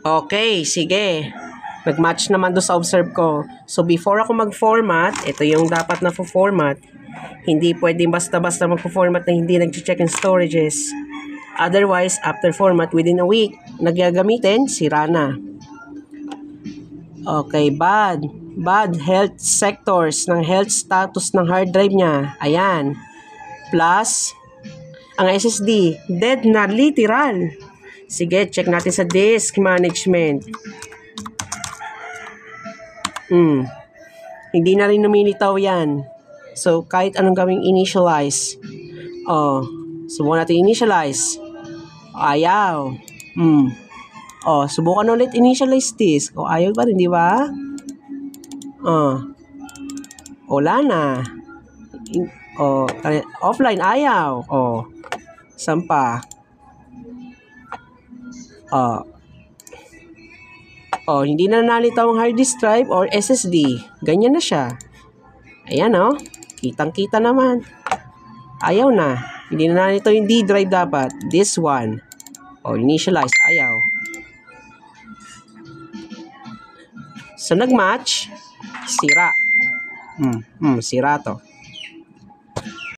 Okay, sige. Nag-match naman doon sa observe ko. So, before ako mag-format, ito yung dapat na format. Hindi pwedeng basta-basta mag-format na hindi nag-check in storages. Otherwise, after format, within a week, nagyagamitin, sira na. Okay, bad. Bad health sectors ng health status ng hard drive niya. Ayan. Plus, ang SSD, dead na literal. Sige, check natin sa disk management. Hindi na rin lumilitaw yan. So, kahit anong gawing initialize. Subukan natin initialize. Ayaw. Subukan ulit initialize disk. Ayaw pa rin, di ba? Wala na. Offline, ayaw. Saan pa? Hindi na nalitaw ang hard disk drive or SSD. Ganyan na siya. Ayan, kitang-kita naman. Ayaw na. Hindi na nalitaw yung D drive dapat. This one. Initialize. Ayaw. So, nag-match. Sira. Sira to.